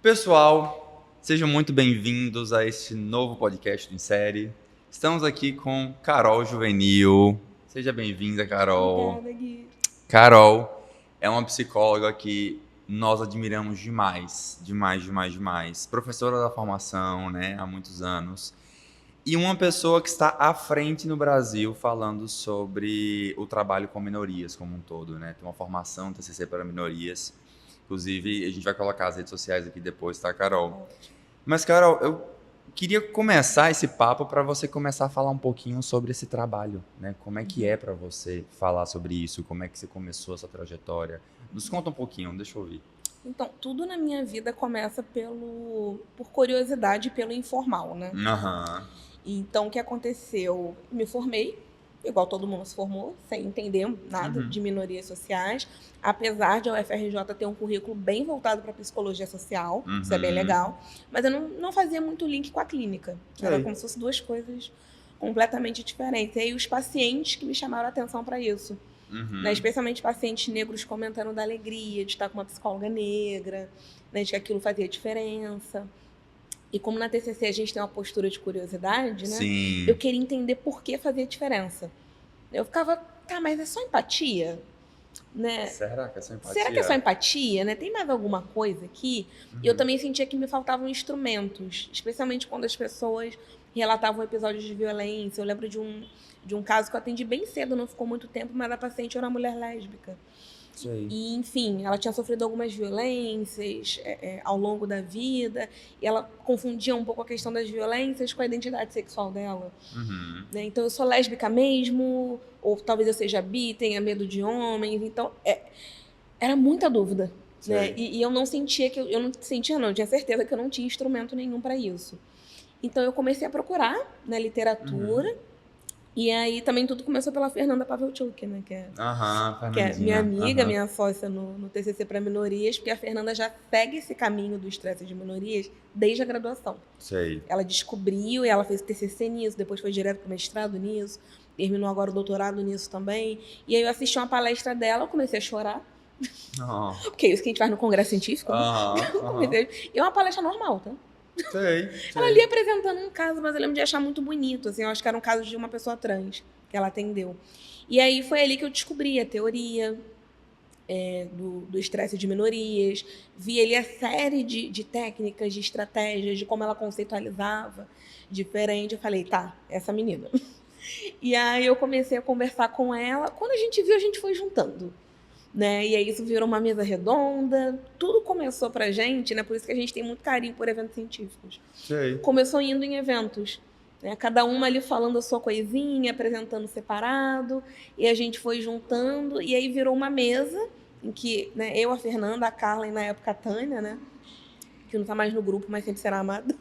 Pessoal, sejam muito bem-vindos a este novo podcast do Insere. Estamos aqui com Carol Juvenil. Seja bem-vinda, Carol. Obrigada, Gui. Carol é uma psicóloga que nós admiramos demais, demais. Professora da formação, né, há muitos anos. E uma pessoa que está à frente no Brasil falando sobre o trabalho com minorias como um todo, né? Tem uma formação TCC para minorias. Inclusive, a gente vai colocar as redes sociais aqui depois, tá, Carol? Mas, Carol, eu queria começar esse papo para você começar a falar um pouquinho sobre esse trabalho, né? Como é que é para você falar sobre isso? Como é que você começou essa trajetória? Nos conta um pouquinho, deixa eu ouvir. Então, tudo na minha vida começa por curiosidade e pelo informal, né? Aham. Então, o que aconteceu? Me formei, igual todo mundo se formou, sem entender nada de minorias sociais, apesar de a UFRJ ter um currículo bem voltado para psicologia social, isso é bem legal, mas eu não fazia muito link com a clínica. Era como se fossem duas coisas completamente diferentes. E aí os pacientes que me chamaram a atenção para isso. Né, especialmente pacientes negros comentando da alegria de estar com uma psicóloga negra, né, de que aquilo fazia diferença. E como na TCC a gente tem uma postura de curiosidade, né? Sim. Eu queria entender por que fazia diferença. Eu ficava, tá, mas é só empatia? Né? Será que é só empatia? Será que é só empatia? Né? Tem mais alguma coisa aqui? E eu também sentia que me faltavam instrumentos, especialmente quando as pessoas relatavam episódios de violência. Eu lembro de um caso que eu atendi bem cedo, não ficou muito tempo, mas a paciente era uma mulher lésbica. Sei. E, enfim, ela tinha sofrido algumas violências ao longo da vida, e ela confundia um pouco a questão das violências com a identidade sexual dela. Né? Então, eu sou lésbica mesmo, ou talvez eu seja bi, tenha medo de homens. Então, era muita dúvida. Né? E eu não sentia eu tinha certeza que eu não tinha instrumento nenhum para isso. Então, eu comecei a procurar na literatura. E aí também tudo começou pela Fernanda Pavelchuk, né? Que é minha amiga, minha sócia no TCC para minorias, porque a Fernanda já segue esse caminho do estresse de minorias desde a graduação. Sei. Ela descobriu e ela fez TCC nisso, depois foi direto para o mestrado nisso, terminou agora o doutorado nisso também. E aí eu assisti uma palestra dela, eu comecei a chorar. Porque é isso que a gente faz no congresso científico, né? E é uma palestra normal, tá? Sei. Ela ali apresentando um caso, mas eu lembro de achar muito bonito, assim, eu acho que era um caso de uma pessoa trans que ela atendeu. E aí foi ali que eu descobri a teoria do estresse de minorias, vi ali a série de técnicas, de estratégias, de como ela conceitualizava diferente. Eu falei, tá, essa menina. E aí eu comecei a conversar com ela. Quando a gente viu, a gente foi juntando. Né? E aí isso virou uma mesa redonda, tudo começou pra gente, né? Por isso que a gente tem muito carinho por eventos científicos. Sei. Começou indo em eventos, né? Cada uma ali falando a sua coisinha, apresentando separado, e a gente foi juntando, e aí virou uma mesa em que, né, eu, a Fernanda, a Carla e na época a Tânia, né? Que não tá mais no grupo, mas sempre será amada.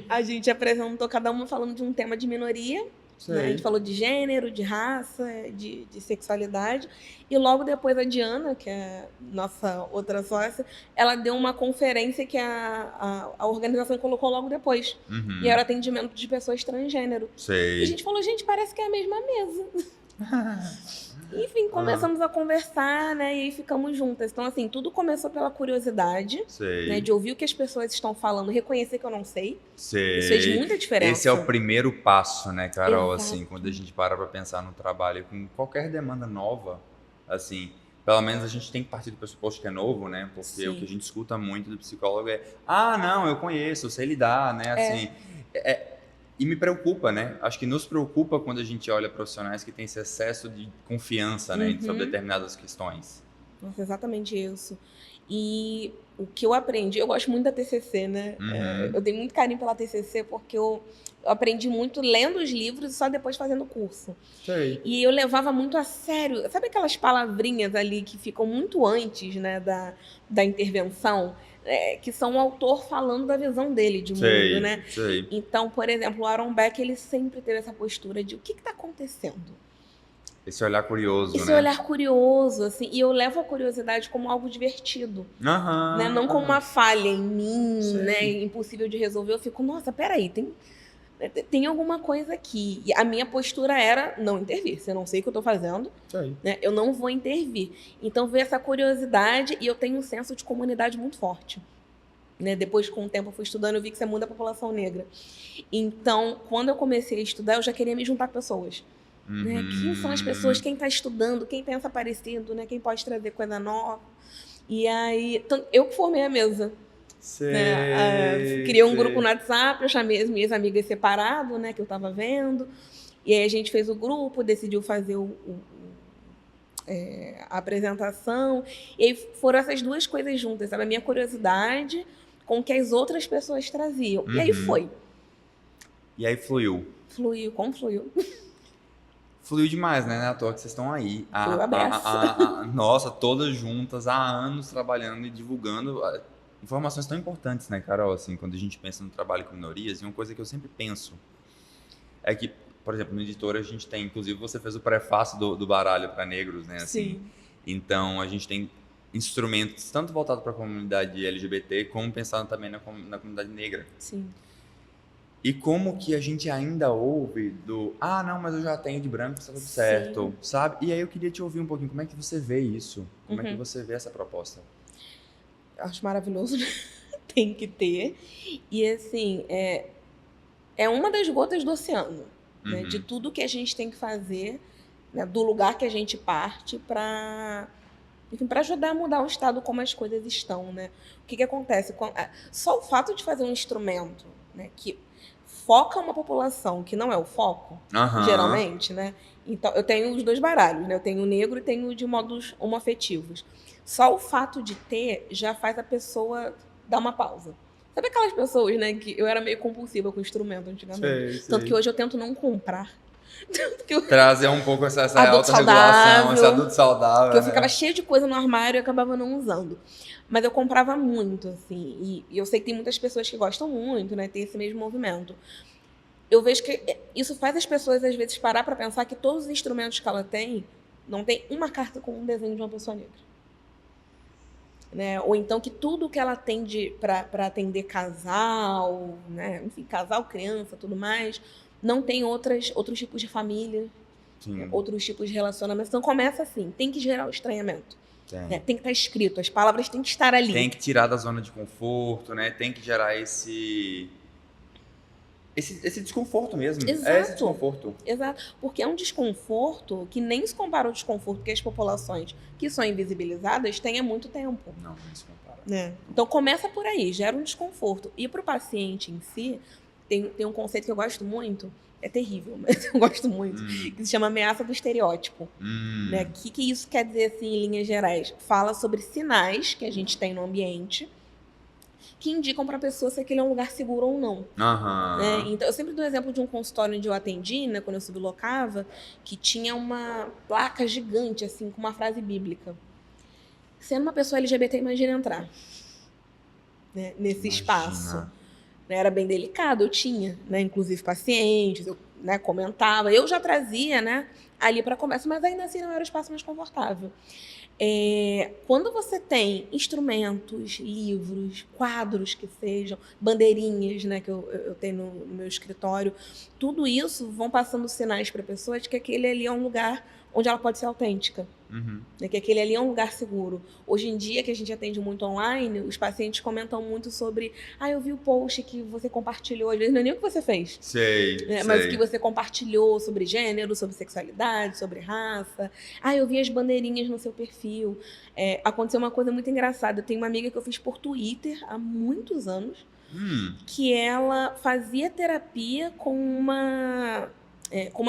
A gente apresentou cada uma falando de um tema de minoria. Né? A gente falou de gênero, de raça, de sexualidade. E logo depois a Diana, que é nossa outra sócia, ela deu uma conferência que a organização colocou logo depois. E era atendimento de pessoas transgênero. Sei. E a gente falou, gente, parece que é a mesma mesa. Enfim, começamos a conversar, né? E aí ficamos juntas. Então, assim, tudo começou pela curiosidade, né, de ouvir o que as pessoas estão falando, reconhecer que eu não sei. Sei. Isso fez muita diferença. Esse é o primeiro passo, né, Carol? Exato. Assim, quando a gente para pensar no trabalho com qualquer demanda nova, assim, pelo menos a gente tem que partir do pressuposto que é novo, né? Porque o que a gente escuta muito do psicólogo é, não, eu conheço, eu sei lidar, né? Assim, e me preocupa, né? Acho que nos preocupa quando a gente olha profissionais que têm esse excesso de confiança, né, sobre determinadas questões. Nossa, exatamente isso. E o que eu aprendi, eu gosto muito da TCC, né? Eu dei muito carinho pela TCC porque eu aprendi muito lendo os livros e só depois fazendo o curso. Sei. E eu levava muito a sério. Sabe aquelas palavrinhas ali que ficam muito antes, né, da intervenção? Que são o autor falando da visão dele de mundo, né? Sei. Então, por exemplo, o Aaron Beck, ele sempre teve essa postura de o que está acontecendo? Esse olhar curioso, Esse né? olhar curioso, assim, e eu levo a curiosidade como algo divertido, né? Não como uma falha em mim, né? Impossível de resolver. Eu fico, nossa, peraí, tem alguma coisa aqui. E a minha postura era não intervir. Se eu não sei o que eu estou fazendo, né, eu não vou intervir. Então veio essa curiosidade e eu tenho um senso de comunidade muito forte. né? Depois, com o tempo, eu fui estudando, eu vi que isso é muito da população negra. Então, quando eu comecei a estudar, eu já queria me juntar com pessoas. Né? Quem são as pessoas? Quem está estudando? Quem pensa parecido? Né? Quem pode trazer coisa nova? E aí, eu que formei a mesa. Né? Criei um grupo no WhatsApp, eu chamei as minhas amigas separadas, né? Que eu estava vendo. E aí a gente fez o grupo, decidiu fazer a apresentação. E aí foram essas duas coisas juntas, sabe? A minha curiosidade com o que as outras pessoas traziam. E aí foi. E aí fluiu. Fluiu, como fluiu? Fluiu demais, né? Não é à toa que vocês estão aí. Fluiu a beça. Nossa, todas juntas, há anos trabalhando e divulgando informações tão importantes, né, Carol? Assim, quando a gente pensa no trabalho com minorias, e uma coisa que eu sempre penso é que, por exemplo, no Editora a gente tem, inclusive você fez o prefácio do baralho para negros, né? Assim, sim. Então a gente tem instrumentos tanto voltados para a comunidade LGBT, como pensando também na comunidade negra. Sim. E como que a gente ainda ouve não, mas eu já tenho de branco, tá tudo certo, sabe? E aí eu queria te ouvir um pouquinho, como é que você vê isso? Como é que você vê essa proposta? Eu acho maravilhoso, tem que ter. E assim, é uma das gotas do oceano, né? De tudo que a gente tem que fazer, né? Do lugar que a gente parte para ajudar a mudar o estado como as coisas estão, né? O que acontece? Só o fato de fazer um instrumento, né, que foca uma população que não é o foco, geralmente, né? Então, eu tenho os dois baralhos, né? Eu tenho o negro e tenho o de modos homoafetivos. Só o fato de ter já faz a pessoa dar uma pausa. Sabe aquelas pessoas, né, que eu era meio compulsiva com instrumento antigamente? Sei. Tanto que hoje eu tento não comprar. Trazer um pouco essa autorregulação, esse adulto saudável. Que eu ficava cheia de coisa no armário e acabava não usando. Mas eu comprava muito, assim. E eu sei que tem muitas pessoas que gostam muito, né? Tem esse mesmo movimento. Eu vejo que isso faz as pessoas, às vezes, parar para pensar que todos os instrumentos que ela tem, não tem uma carta com um desenho de uma pessoa negra. Né? Ou então que tudo que ela tem para atender casal, né? Enfim, casal, criança, tudo mais, não tem outros tipos de família, outros tipos de relacionamento. Então começa assim, tem que gerar o estranhamento. Né? Tem que estar escrito, as palavras têm que estar ali. Tem que tirar da zona de conforto, né? Tem que gerar esse desconforto mesmo. Exato. É esse desconforto. Exato. Porque é um desconforto que nem se compara ao desconforto que as populações que são invisibilizadas têm há muito tempo. Não se compara. Né? Então começa por aí, gera um desconforto. E para o paciente em si, tem um conceito que eu gosto muito, é terrível, mas eu gosto muito, que se chama ameaça do estereótipo. Né? O que isso quer dizer, assim, em linhas gerais? Fala sobre sinais que a gente tem no ambiente que indicam para a pessoa se aquele é um lugar seguro ou não. Né? Então, eu sempre dou o exemplo de um consultório onde eu atendi, né, quando eu sublocava, que tinha uma placa gigante, assim, com uma frase bíblica. Sendo uma pessoa LGBT, imagina entrar, né, nesse espaço. Era bem delicado, eu tinha, né, inclusive pacientes, eu, né, comentava, eu já trazia, né, ali para conversa, mas ainda assim não era o espaço mais confortável. Quando você tem instrumentos, livros, quadros que sejam, bandeirinhas, né, que eu tenho no meu escritório, tudo isso vão passando sinais para a pessoa de que aquele ali é um lugar onde ela pode ser autêntica. Né, que aquele ali é um lugar seguro. Hoje em dia, que a gente atende muito online, os pacientes comentam muito sobre eu vi o post que você compartilhou, às vezes não é nem o que você fez. Sei. Mas o que você compartilhou sobre gênero, sobre sexualidade, sobre raça. Eu vi as bandeirinhas no seu perfil. Aconteceu uma coisa muito engraçada. Eu tenho uma amiga que eu fiz por Twitter há muitos anos, que ela fazia terapia com uma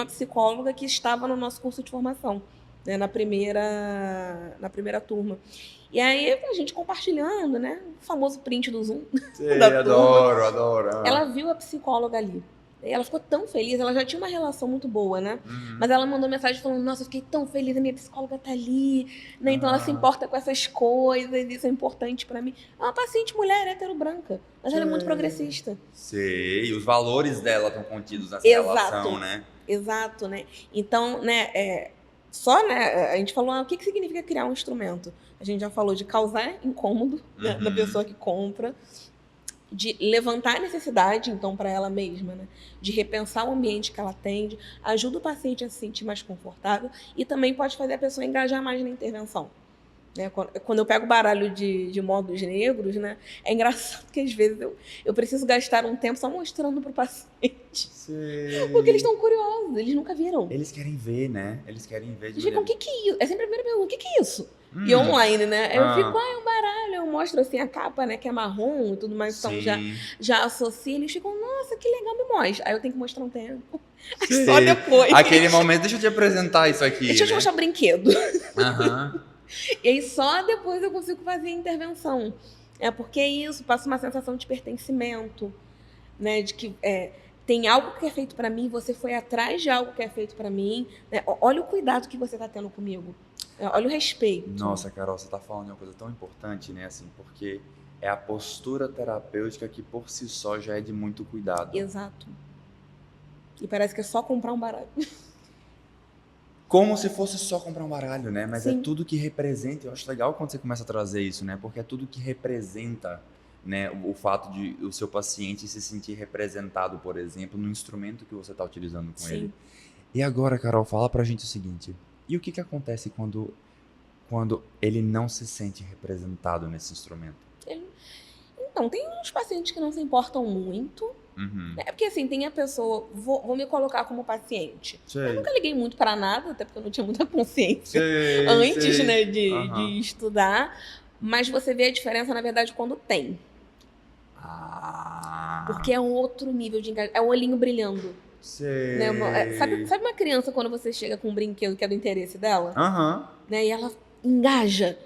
psicóloga que estava no nosso curso de formação. Né, na primeira turma. E aí a gente compartilhando, né? O famoso print do Zoom. Sei, adoro. Ela viu a psicóloga ali. E ela ficou tão feliz, ela já tinha uma relação muito boa, né? Mas ela mandou mensagem falando, nossa, eu fiquei tão feliz, a minha psicóloga tá ali, né? Então ela se importa com essas coisas, isso é importante pra mim. É uma paciente mulher hétero branca, mas ela é muito progressista. Sei, os valores dela estão contidos nessa relação, né? Exato, né? Então, né, a gente falou, o que significa criar um instrumento? A gente já falou de causar incômodo da pessoa que compra, de levantar a necessidade, então, para ela mesma, né? De repensar o ambiente que ela atende, ajuda o paciente a se sentir mais confortável e também pode fazer a pessoa engajar mais na intervenção. Né? Quando eu pego baralho de modos negros, né? É engraçado que às vezes eu preciso gastar um tempo só mostrando pro paciente. Sei. Porque eles estão curiosos, eles nunca viram. Eles querem ver, né? Eles querem ver de Eles ficam, maneira... o que que é isso? É sempre a primeira pergunta, o que que é isso? E online, né? Eu fico, é um baralho. Eu mostro assim a capa, né? Que é marrom e tudo mais. Então já associa. Eles ficam, nossa, que legal, me mostra. Aí eu tenho que mostrar um tempo. Aí só depois. Aquele momento, deixa eu te apresentar isso aqui. Deixa eu te mostrar o brinquedo. Aham. E aí só depois eu consigo fazer a intervenção. É porque isso passa uma sensação de pertencimento, né? De que tem algo que é feito para mim, você foi atrás de algo que é feito para mim. Né? Olha o cuidado que você está tendo comigo. Olha o respeito. Nossa, Carol, você está falando de uma coisa tão importante, né? Assim, porque é a postura terapêutica que por si só já é de muito cuidado. Exato. E parece que é só comprar um baralho. Como se fosse só comprar um baralho, né? Mas Sim. é tudo que representa. Eu acho legal quando você começa a trazer isso, né? Porque é tudo que representa, né? O fato de o seu paciente se sentir representado, por exemplo, no instrumento que você está utilizando com ele. E agora, Carol, fala pra gente o seguinte. E o que acontece quando ele não se sente representado nesse instrumento? Então, tem uns pacientes que não se importam muito. Uhum. É porque assim, tem a pessoa, vou me colocar como paciente. Sei. Eu nunca liguei muito para nada, até porque eu não tinha muita consciência antes, né, de estudar. Mas você vê a diferença, na verdade, quando tem. Porque é um outro nível de engajamento. É o olhinho brilhando. Sei. Né? Sabe uma criança quando você chega com um brinquedo que é do interesse dela? Né? E ela engaja.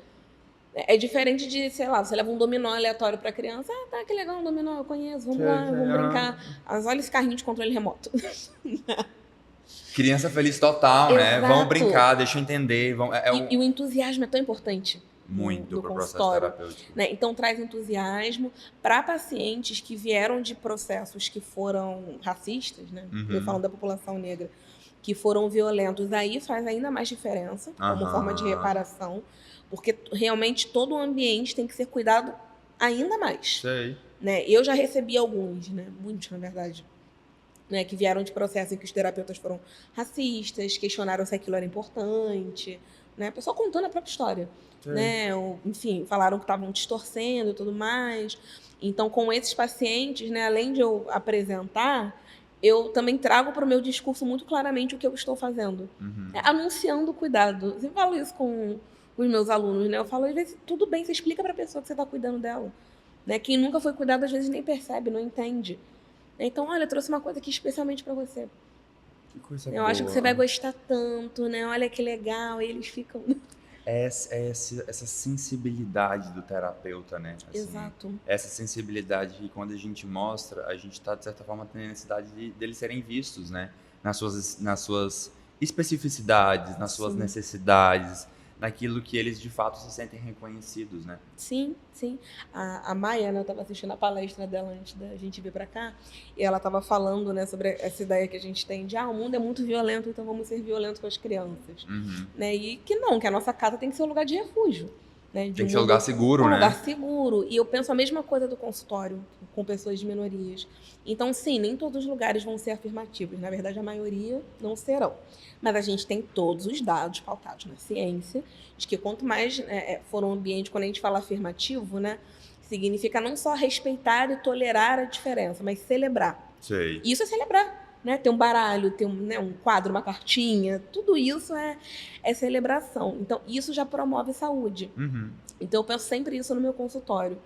É diferente de, sei lá, você leva um dominó aleatório pra criança. Ah, tá, que legal, um dominó, eu conheço, vamos lá, vamos brincar. Mas olha esse carrinho de controle remoto. Criança feliz total, né? Vamos brincar, deixa eu entender. E o entusiasmo é tão importante. Muito no pro processo consultório, terapêutico. né? Então traz entusiasmo para pacientes que vieram de processos que foram racistas, né? Eu falo da população negra, que foram violentos. Aí faz ainda mais diferença como forma de reparação, porque realmente todo o ambiente tem que ser cuidado ainda mais. Sei. Né? Eu já recebi alguns, né? Muitos, na verdade, né? Que vieram de processos em que os terapeutas foram racistas, questionaram se aquilo era importante, né? A pessoa contando a própria história. Né? Ou, enfim, falaram que estavam distorcendo e tudo mais. Então, com esses pacientes, né, além de eu apresentar, eu também trago para o meu discurso muito claramente o que eu estou fazendo. Anunciando o cuidado. Eu falo isso com os meus alunos, né? Eu falo, às vezes, tudo bem, você explica para a pessoa que você está cuidando dela. Né? Quem nunca foi cuidado, às vezes, nem percebe, não entende. Então, olha, eu trouxe uma coisa aqui especialmente para você. Que coisa eu boa. acho que você vai gostar tanto, né? Olha que legal. E eles ficam... Essa sensibilidade do terapeuta, né? Assim, exato. Essa sensibilidade que quando a gente mostra, a gente está, de certa forma, tendo a necessidade deles serem vistos, né? Nas suas especificidades, nas suas necessidades, naquilo que eles, de fato, se sentem reconhecidos, né? Sim, sim. A Maia, né, eu estava assistindo a palestra dela antes da gente vir para cá, e ela estava falando, né, sobre essa ideia que a gente tem de o mundo é muito violento, então vamos ser violentos com as crianças. Né? E que a nossa casa tem que ser um lugar de refúgio. Né? Tem que ser um lugar seguro, né? Um lugar seguro. E eu penso a mesma coisa do consultório, com pessoas de minorias. Então, sim, nem todos os lugares vão ser afirmativos. Na verdade, a maioria não serão. Mas a gente tem todos os dados pautados na ciência, de que quanto mais for um ambiente, quando a gente fala afirmativo, né, significa não só respeitar e tolerar a diferença, mas celebrar. Sei. Isso é celebrar. Né? Ter um baralho, ter um quadro, uma cartinha, tudo isso é celebração. Então, isso já promove saúde. Então, eu penso sempre isso no meu consultório.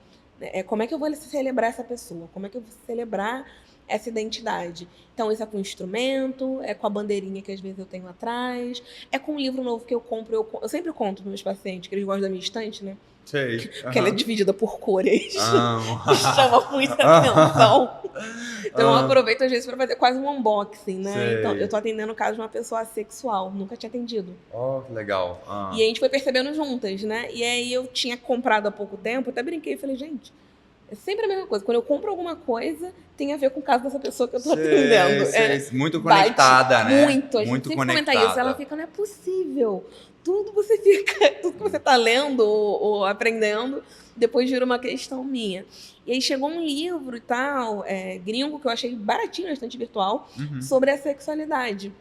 Como é que eu vou celebrar essa pessoa? Como é que eu vou celebrar essa identidade? Então, isso é com instrumento, é com a bandeirinha que às vezes eu tenho atrás, é com um livro novo que eu compro. Eu sempre conto para meus pacientes, que eles gostam da minha estante, né? Sei. Porque ela é dividida por cores. Chama muita atenção. Então, eu aproveito às vezes para fazer quase um unboxing, né? Sei. Então, eu tô atendendo o caso de uma pessoa assexual. Nunca tinha atendido. Oh, que legal. E a gente foi percebendo juntas, né? E aí eu tinha comprado há pouco tempo, até brinquei e falei, gente, é sempre a mesma coisa. Quando eu compro alguma coisa, tem a ver com o caso dessa pessoa que eu tô atendendo. Muito conectada, né? Muito. A gente sempre comenta isso. Ela fica, não é possível. Tudo que você tá lendo ou aprendendo, depois vira uma questão minha. E aí chegou um livro e tal, gringo, que eu achei baratinho na estante virtual, sobre a sexualidade.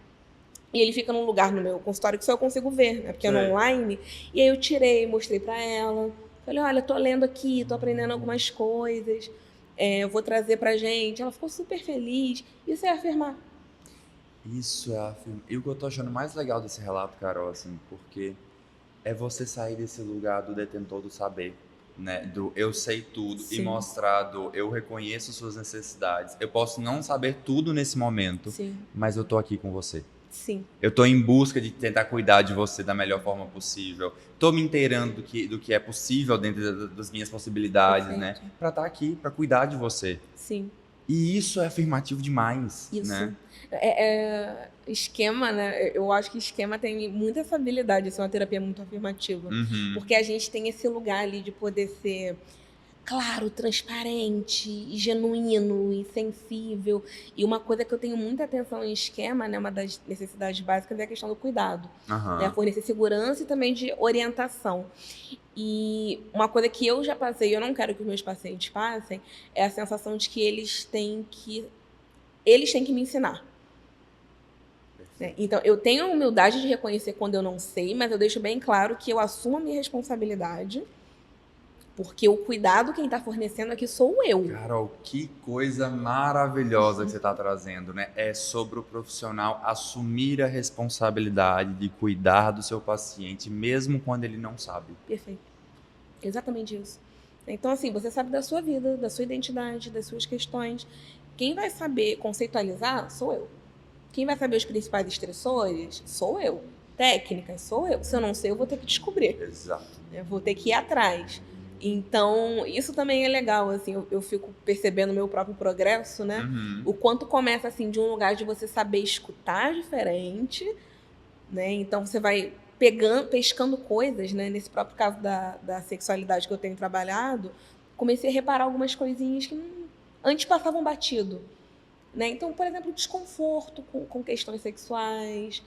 E ele fica num lugar no meu consultório que só eu consigo ver, né? Porque é no Sei. online. E aí eu tirei, mostrei pra ela. Falei, olha, tô lendo aqui, tô aprendendo algumas coisas. Eu vou trazer pra gente. Ela ficou super feliz. Isso é afirmar. Isso é afirmar. E o que eu tô achando mais legal desse relato, Carol, assim, porque é você sair desse lugar do detentor do saber, né? Do eu sei tudo e Sim. mostrar do eu reconheço suas necessidades. Eu posso não saber tudo nesse momento, Sim. mas eu tô aqui com você. Sim. Eu tô em busca de tentar cuidar de você da melhor forma possível. Tô me inteirando do que é possível dentro das minhas possibilidades, Perfeito. né? Pra estar aqui, pra cuidar de você. Sim. E isso é afirmativo demais, Isso. né? Esquema, né? Eu acho que esquema tem muita essa habilidade, isso é uma terapia muito afirmativa. Uhum. Porque a gente tem esse lugar ali de poder ser claro, transparente, e genuíno e sensível. E uma coisa que eu tenho muita atenção em esquema, né? Uma das necessidades básicas é a questão do cuidado. Aham. Né? Fornecer segurança e também de orientação. E uma coisa que eu já passei, eu não quero que os meus pacientes passem, é a sensação de que eles têm que me ensinar. Né? Então, eu tenho a humildade de reconhecer quando eu não sei, mas eu deixo bem claro que eu assumo a minha responsabilidade, porque o cuidado quem está fornecendo aqui sou eu. Carol, que coisa maravilhosa que você está trazendo, né? É sobre o profissional assumir a responsabilidade de cuidar do seu paciente, mesmo quando ele não sabe. Perfeito. Exatamente isso. Então, assim, você sabe da sua vida, da sua identidade, das suas questões. Quem vai saber conceitualizar, sou eu. Quem vai saber os principais estressores, sou eu. Técnicas, sou eu. Se eu não sei, eu vou ter que descobrir. Exato. Eu vou ter que ir atrás. Então, isso também é legal, assim, eu fico percebendo o meu próprio progresso, né? Uhum. O quanto começa, assim, de um lugar de você saber escutar diferente, né? Então, você vai pescando coisas, né? Nesse próprio caso da sexualidade que eu tenho trabalhado, comecei a reparar algumas coisinhas que antes passavam batido, né? Então, por exemplo, desconforto com questões sexuais,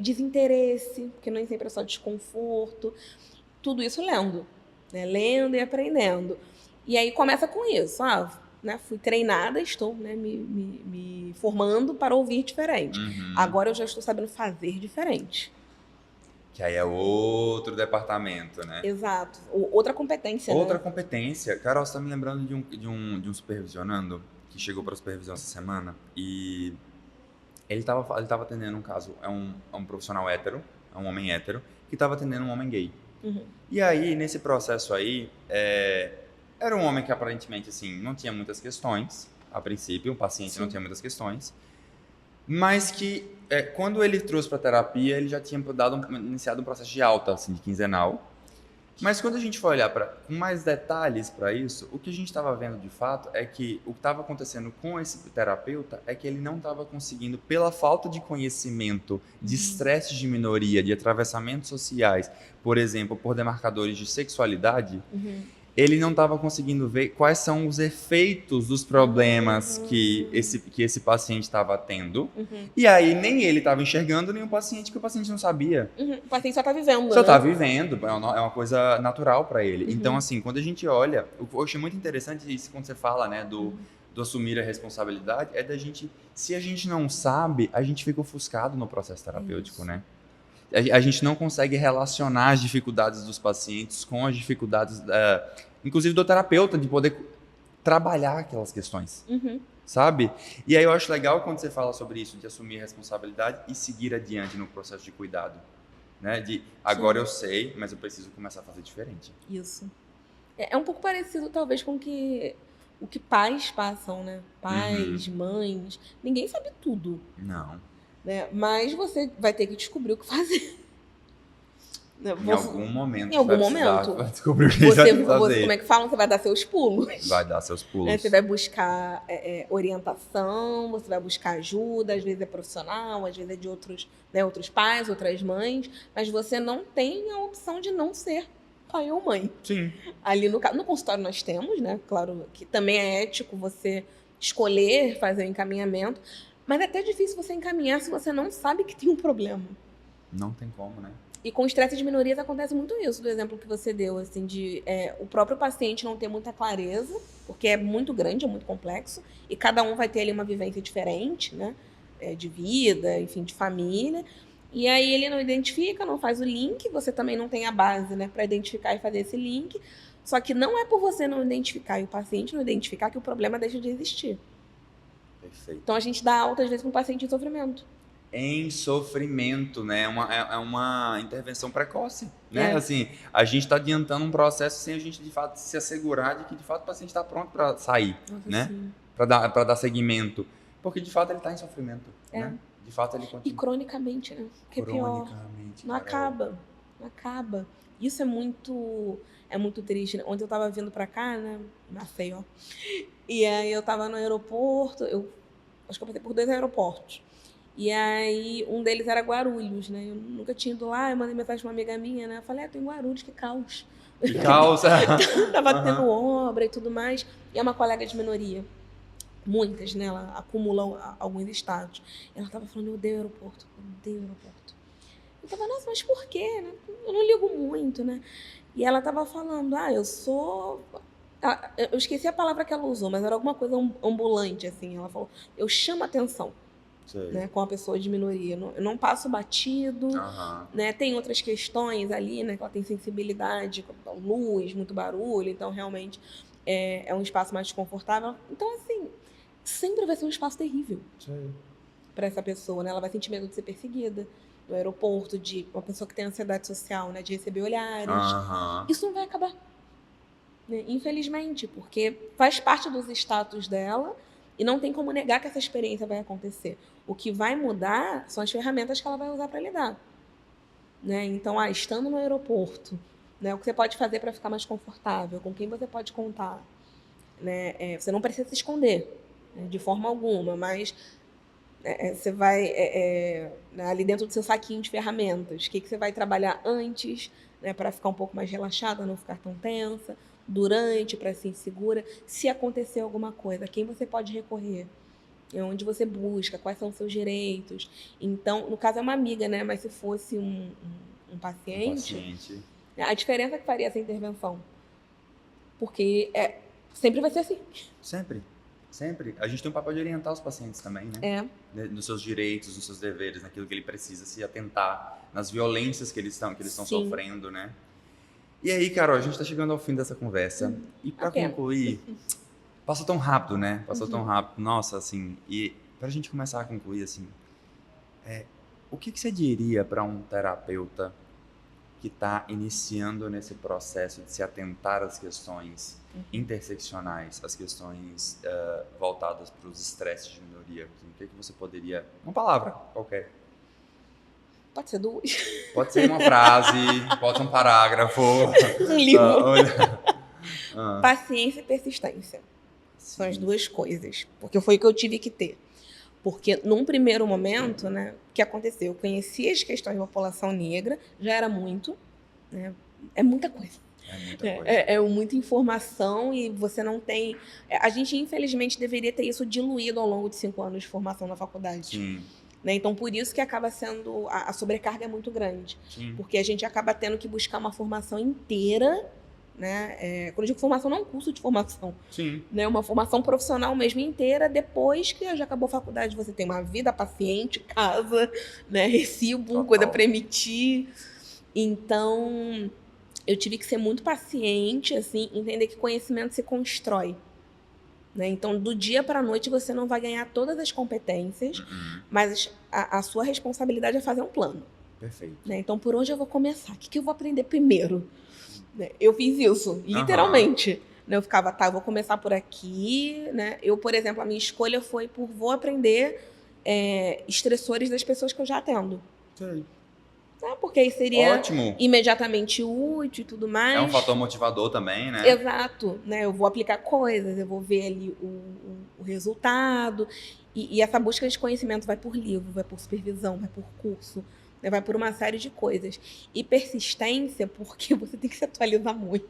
desinteresse, porque nem sempre é só desconforto, tudo isso lendo. Né, lendo e aprendendo. E aí começa com isso. Né, fui treinada, estou, né, me formando para ouvir diferente. Uhum. Agora eu já estou sabendo fazer diferente. Que aí é outro departamento, né? Exato. Outra competência, Outra né? competência. Carol, você está me lembrando de um supervisionando que chegou para a supervisão essa semana e ele estava atendendo um caso, é um profissional hétero, é um homem hétero, que estava atendendo um homem gay. Uhum. E aí, nesse processo aí, era um homem que aparentemente, assim, não tinha muitas questões, a princípio, o paciente Sim. não tinha muitas questões, mas que, quando ele trouxe para terapia, ele já tinha iniciado um processo de alta, assim, de quinzenal. Mas quando a gente for olhar com mais detalhes para isso, o que a gente estava vendo de fato é que o que estava acontecendo com esse terapeuta é que ele não estava conseguindo, pela falta de conhecimento de estresse de minoria, de atravessamentos sociais, por exemplo, por demarcadores de sexualidade, ele não estava conseguindo ver quais são os efeitos dos problemas que esse paciente estava tendo. E aí nem ele estava enxergando, nem o paciente, que o paciente não sabia. O paciente só está vivendo, Só né? está vivendo, é uma coisa natural para ele. Então, assim, quando a gente olha, eu achei muito interessante isso quando você fala, né, do assumir a responsabilidade, é da gente, se a gente não sabe, a gente fica ofuscado no processo terapêutico, né? A gente não consegue relacionar as dificuldades dos pacientes com as dificuldades, inclusive do terapeuta, de poder trabalhar aquelas questões, sabe? E aí eu acho legal quando você fala sobre isso, de assumir a responsabilidade e seguir adiante no processo de cuidado. Né? De agora eu sei, mas eu preciso começar a fazer diferente. Isso. É um pouco parecido, talvez, com o que pais passam, né? Pais, mães. Ninguém sabe tudo. Não. Né? Mas você vai ter que descobrir o que fazer. Em algum momento. Em algum momento. Vai descobrir o que você vai fazer. Como é que falam? Você vai dar seus pulos. Vai dar seus pulos. Você vai buscar orientação, você vai buscar ajuda, às vezes é profissional, às vezes é de outros pais, outras mães, mas você não tem a opção de não ser pai ou mãe. Sim. Ali no consultório nós temos, né? Claro que também é ético você escolher fazer o encaminhamento, mas é até difícil você encaminhar se você não sabe que tem um problema. Não tem como, né? E com estresse de minorias acontece muito isso, do exemplo que você deu, assim, de o próprio paciente não ter muita clareza, porque é muito grande, é muito complexo, e cada um vai ter ali uma vivência diferente, né? de vida, enfim, de família. E aí ele não identifica, não faz o link, você também não tem a base, né, para identificar e fazer esse link. Só que não é por você não identificar e o paciente não identificar que o problema deixa de existir. Perfeito. Então a gente dá alta, às vezes, para um paciente em sofrimento. Em sofrimento, né? É uma intervenção precoce, né? Assim, a gente está adiantando um processo sem a gente, de fato, se assegurar de que, de fato, o paciente está pronto para sair, né? Para dar seguimento. Porque, de fato, ele está em sofrimento, né? De fato, ele continua. E cronicamente, né? Que é pior. Não acaba. Não acaba. Isso é muito triste, né? Ontem eu tava vindo para cá, né? Maceió. E aí eu tava no aeroporto, acho que eu passei por 2 aeroportos. E aí, um deles era Guarulhos, né? Eu nunca tinha ido lá, eu mandei mensagem pra uma amiga minha, né? Eu falei, tô em Guarulhos, que caos. Que caos! Tava tendo obra e tudo mais. E é uma colega de minoria. Muitas, né? Ela acumula alguns estados. E ela tava falando, eu odeio o aeroporto, eu odeio o aeroporto. Eu tava, nossa, mas por quê, né? Eu não ligo muito, né? E ela tava falando, eu sou... Eu esqueci a palavra que ela usou, mas era alguma coisa ambulante, assim. Ela falou, eu chamo atenção. Né, com a pessoa de minoria. Eu não passo batido, né? Tem outras questões ali, né? Que ela tem sensibilidade, luz, muito barulho, então realmente é um espaço mais desconfortável. Então, assim, sempre vai ser um espaço terrível para essa pessoa, né? Ela vai sentir medo de ser perseguida no aeroporto, de uma pessoa que tem ansiedade social, né? De receber olhares. Isso não vai acabar, né? Infelizmente, porque faz parte dos status dela. E não tem como negar que essa experiência vai acontecer. O que vai mudar são as ferramentas que ela vai usar para lidar. Né? Então, estando no aeroporto, né, o que você pode fazer para ficar mais confortável, com quem você pode contar. Né? Você não precisa se esconder, né, de forma alguma, mas você vai ali dentro do seu saquinho de ferramentas. O que você vai trabalhar antes, né, para ficar um pouco mais relaxada, não ficar tão tensa. Durante, para ser segura, se acontecer alguma coisa, quem você pode recorrer, onde você busca, quais são os seus direitos. Então, no caso é uma amiga, né? Mas se fosse um paciente, a diferença que faria essa intervenção, porque sempre vai ser assim. Sempre. A gente tem um papel de orientar os pacientes também, né? Nos seus direitos, nos seus deveres, naquilo que ele precisa se atentar, nas violências que eles estão sofrendo, né? E aí, Carol, a gente está chegando ao fim dessa conversa. E para concluir, passou tão rápido, né? Passou tão rápido. Nossa, assim, e para a gente começar a concluir, assim, o que você diria para um terapeuta que está iniciando nesse processo de se atentar às questões interseccionais, às questões voltadas para os estresses de minoria? Assim, o que você poderia... Uma palavra qualquer. Pode ser 2. Pode ser uma frase, pode ser um parágrafo. Um livro. Paciência e persistência. São as 2 coisas. Porque foi o que eu tive que ter. Porque num primeiro momento, né, o que aconteceu? Eu conhecia as questões da população negra, já era muito, né? É muita coisa. É muita informação e você não tem... A gente, infelizmente, deveria ter isso diluído ao longo de 5 anos de formação na faculdade. Sim. Né? Então, por isso que acaba sendo... A sobrecarga é muito grande. Sim. Porque a gente acaba tendo que buscar uma formação inteira, né? Quando eu digo formação, não é um curso de formação. Sim. Né? Uma formação profissional mesmo inteira. Depois que já acabou a faculdade, você tem uma vida, paciente, casa, né? Recibo, coisa para emitir. Então, eu tive que ser muito paciente, assim, entender que conhecimento se constrói. Né? Então, do dia para a noite, você não vai ganhar todas as competências, mas a sua responsabilidade é fazer um plano. Perfeito. Né? Então, por onde eu vou começar? O que eu vou aprender primeiro? Né? Eu fiz isso, literalmente. Né? Eu ficava, eu vou começar por aqui. Né? Eu, por exemplo, a minha escolha foi vou aprender estressores das pessoas que eu já atendo. Sim. Porque aí seria ótimo, imediatamente útil e tudo mais. É um fator motivador também, né? Exato. Né? Eu vou aplicar coisas, eu vou ver ali o resultado. E essa busca de conhecimento vai por livro, vai por supervisão, vai por curso, né? Vai por uma série de coisas. E persistência, porque você tem que se atualizar muito.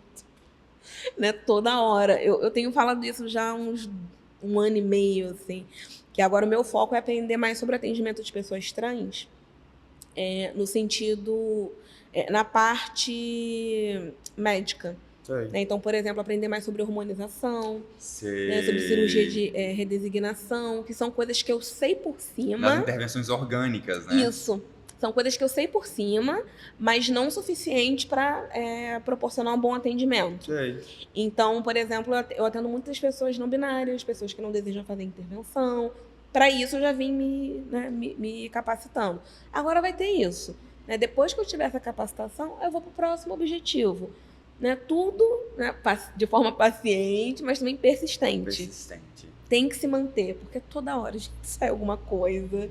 Né? Toda hora. Eu tenho falado isso já há uns 1 ano e meio, assim. Que agora o meu foco é aprender mais sobre atendimento de pessoas trans. No sentido, na parte médica. Sei. Né? Então, por exemplo, aprender mais sobre hormonização, Sei. né? Sobre cirurgia de redesignação, que são coisas que eu sei por cima. Das intervenções orgânicas, né? Isso. São coisas que eu sei por cima, mas não o suficiente para proporcionar um bom atendimento. Sei. Então, por exemplo, eu atendo muitas pessoas não binárias, pessoas que não desejam fazer intervenção. Para isso, eu já vim me capacitando. Agora vai ter isso. Né? Depois que eu tiver essa capacitação, eu vou para o próximo objetivo. Né? Tudo, né, de forma paciente, mas também persistente. Tem que se manter, porque toda hora a gente sai alguma coisa.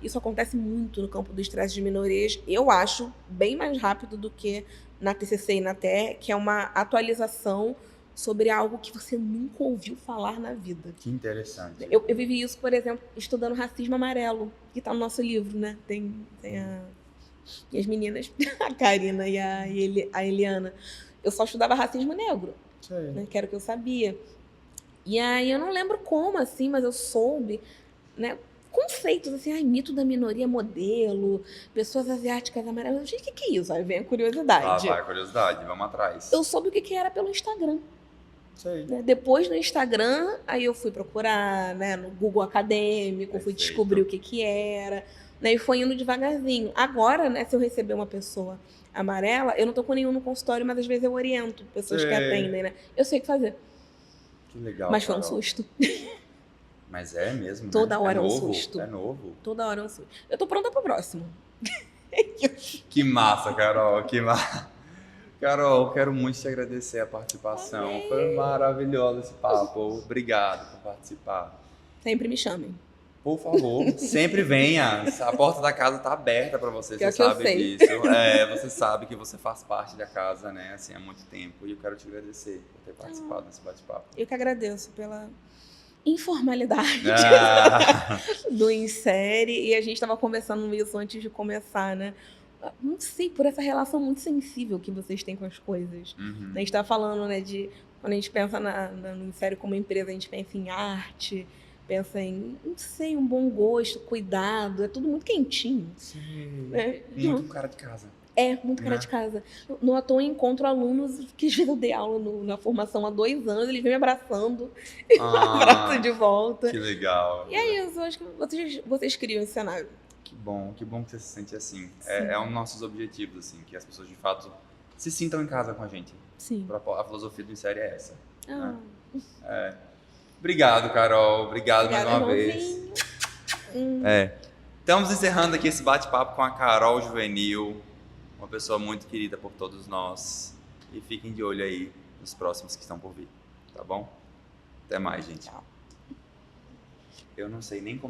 Isso acontece muito no campo do estresse de minorias. Eu acho bem mais rápido do que na TCC e na TE, que é uma atualização sobre algo que você nunca ouviu falar na vida. Que interessante. Eu vivi isso, por exemplo, estudando racismo amarelo, que está no nosso livro, né? Tem as meninas, a Karina e a Eliana. Eu só estudava racismo negro, né? Que era o que eu sabia. E aí eu não lembro como, assim, mas eu soube, né? Conceitos, assim, mito da minoria modelo, pessoas asiáticas amarelas. Gente, o que é isso? Aí vem a curiosidade. Vai, curiosidade, vamos atrás. Eu soube o que era pelo Instagram. Sei. Né? Depois no Instagram, aí eu fui procurar, né, no Google Acadêmico, Perfeito. fui descobrir o que era, né, e foi indo devagarzinho. Agora, né, se eu receber uma pessoa amarela, eu não tô com nenhum no consultório, mas às vezes eu oriento pessoas que atendem, né? Eu sei o que fazer. Que legal, mas foi um Carol. susto. Mas é mesmo, Toda né? hora É um novo, susto. É novo. Toda hora é um susto. Eu tô pronta pro próximo. Que massa, Carol, que massa. Carol, quero muito te agradecer a participação. Amém. Foi maravilhoso esse papo. Obrigado por participar. Sempre me chamem. Por favor, sempre venha. A porta da casa está aberta para você, Pior você que eu sabe sei. disso. Você sabe que você faz parte da casa, né, assim, há muito tempo. E eu quero te agradecer por ter participado desse bate-papo. Eu que agradeço pela informalidade do Insere. E a gente estava conversando isso antes de começar, né? Não sei, por essa relação muito sensível que vocês têm com as coisas. Uhum. A gente tá falando, né, de... Quando a gente pensa no Insere como empresa, a gente pensa em arte, pensa em, não sei, um bom gosto, cuidado. É tudo muito quentinho. Sim. Né? Muito cara de casa. Muito cara de casa. No à toa, eu encontro alunos que às vezes eu dei aula na formação há 2 anos, eles vêm me abraçando, abraço de volta. Que legal. E é isso, eu acho que vocês criam esse cenário. Que bom que você se sente assim. É um dos nossos objetivos, assim, que as pessoas de fato se sintam em casa com a gente. Sim. A filosofia do Insere é essa. Ah. Né? Obrigado, Carol. Obrigado mais uma vez. Estamos encerrando aqui esse bate-papo com a Carol Juvenil, uma pessoa muito querida por todos nós. E fiquem de olho aí nos próximos que estão por vir, tá bom? Até mais, gente. Eu não sei nem como